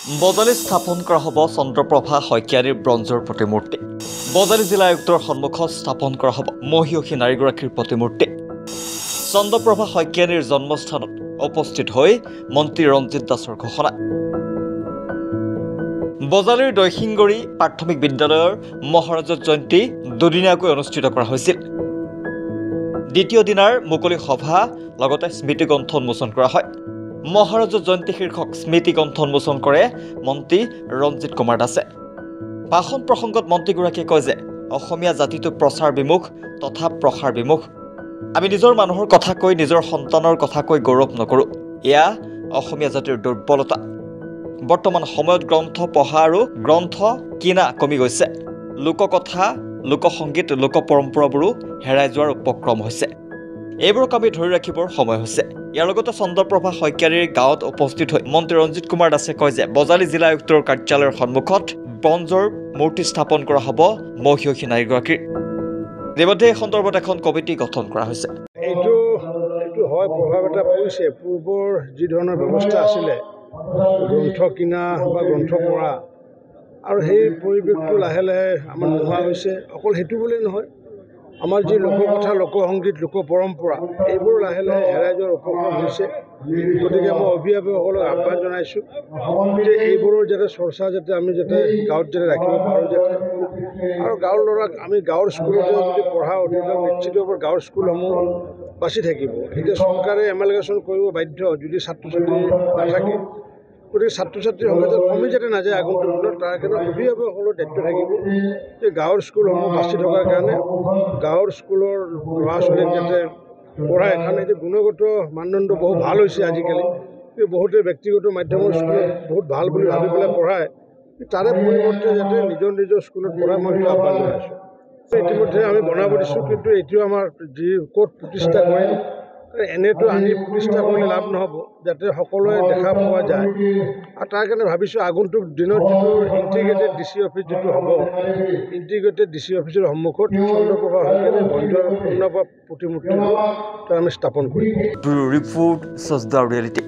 বজালী স্থাপন কৰা হ'ব চন্দ্ৰপ্ৰভা শইকীয়ানীৰ ব্ৰঞ্জৰ প্ৰতিমূৰ্তি। বজালী জিলা আয়ুক্তৰ সন্মুখত স্থাপন কৰা হ'ব মহিয়সী নাৰীগৰাকীৰ প্ৰতিমূৰ্তি। চন্দ্ৰপ্ৰভা শইকীয়ানীৰ জন্মস্থানত উপস্থিত হৈ মন্ত্ৰী ৰঞ্জিত দাসৰ ঘোষণা। বজালীৰ দৈশিংগৰী প্ৰাথমিক বিদ্যালয়ৰ মহাৰাজত জয়ন্তী দুদিনীয়াকৈ অনুষ্ঠিত কৰা হৈছিল। দ্বিতীয় দিনাৰ মুকলি সভা লগতে স্মৃতিগ্ৰন্থ উন্মোচন কৰা হয়। মহাৰাজত জয়ন্তী শীৰ্ষক স্মৃতিগ্ৰন্থ উন্মোচন কৰে মন্ত্ৰী ৰঞ্জিত কুমাৰ দাসে। ভাষণ প্ৰসংগত মন্ত্ৰীগৰাকীয়ে কয় যে অসমীয়া জাতিটো প্ৰচাৰ বিমুখ তথা প্ৰসাৰ বিমুখ। আমি নিজৰ মানুহৰ কথা কৈ নিজৰ সন্তানৰ কথা কৈ গৌৰৱ নকৰোঁ। এয়া অসমীয়া জাতিৰ দুৰ্বলতা। বৰ্তমান সময়ত গ্ৰন্থ পঢ়া আৰু গ্ৰন্থ কিনা কমি গৈছে। লোককথা, লোকসংগীত, লোক পৰম্পৰাবোৰো হেৰাই যোৱাৰ উপক্ৰম হৈছে। এইবোৰক আমি ধৰি ৰাখিবৰ সময় হৈছে। ইয়াৰ লগতে চন্দ্ৰপ্ৰভা শইকীয়ানীৰ গাঁৱত উপস্থিত হৈ মন্ত্ৰী ৰঞ্জিত কুমাৰ দাসে কয় যে বজালী জিলা আয়ুক্তৰ কাৰ্যালয়ৰ সন্মুখত ব্ৰঞ্জৰ মূৰ্তি স্থাপন কৰা হ'ব মহিয়সী নাৰীগৰাকীৰ। ইতিমধ্যে এই সন্দৰ্ভত এখন কমিটি গঠন কৰা হৈছে। এইটো হয়, প্ৰভাৱ এটা পৰিছে। পূৰ্বৰ যি ধৰণৰ ব্যৱস্থা আছিলে গ্ৰন্থ কিনা বা গ্ৰন্থ পঢ়া, আৰু সেই পৰিৱেশটো লাহে লাহে আমাৰ নোহোৱা হৈছে। অকল সেইটো বুলিয়েই নহয়, আমাৰ যি লোককথা, লোকসংগীত, লোক পৰম্পৰা এইবোৰ লাহে লাহে হেৰাই যোৱাৰ উপক্ৰম হৈছে। গতিকে মই অভিভাৱকসকলক আহ্বান জনাইছোঁ যে এইবোৰৰ যাতে চৰ্চা আমি গাঁৱত ৰাখিব পাৰোঁ আৰু গাঁৱৰ ল'ৰাক আমি গাঁৱৰ স্কুলতে যদি পঢ়াওঁ তেতিয়া নিশ্চিতভাৱে গাঁৱৰ স্কুলসমূহ বাচি থাকিব। এতিয়া চৰকাৰে এমালগেশ্যন কৰিব বাধ্য যদি ছাত্ৰ ছাত্ৰী নাথাকে। গতিকে ছাত্ৰ ছাত্ৰীৰ সংখ্যা কমি যাতে নাযায় আগন্তুক দিনত, তাৰ কাৰণে অভিভাৱকসকলৰ দায়িত্ব থাকিব যে গাঁৱৰ স্কুলসমূহ বাচি থকাৰ কাৰণে গাঁৱৰ স্কুলৰ ল'ৰা ছোৱালীক যাতে পঢ়ায়। কাৰণ এতিয়া গুণগত মানদণ্ড বহুত ভাল হৈছে আজিকালি। বহুতে ব্যক্তিগত মাধ্যমৰ স্কুলত বহুত ভাল বুলি ভাবি পেলাই পঢ়ায়। তাৰে পৰিৱৰ্তে যাতে নিজৰ নিজৰ স্কুলত পঢ়ায়, মই সেইটো আহ্বান জনাইছোঁ। ইতিমধ্যে আমি বনাব দিছোঁ, কিন্তু এইটো আমাৰ যি ক'ত প্ৰতিষ্ঠা কৰিম, এনেতো আনি প্ৰতিষ্ঠা কৰিলে লাভ নহ'ব, যাতে সকলোৱে দেখা পোৱা যায়। আৰু তাৰ কাৰণে ভাবিছোঁ আগন্তুক দিনত যিটো ইণ্টিগ্ৰেটেড DC অফিচ যিটো হ'ব, ইণ্টিগ্ৰেটেড DC অফিচৰ সন্মুখত চন্দ্ৰপ্ৰভা শইকীয়ানীৰ ব্ৰঞ্জৰ পূৰ্ণপ্ৰভা প্ৰতিমূৰ্তি আমি স্থাপন কৰিম। ৰিপোৰ্ট, সজদা ৰিয়েলিটি।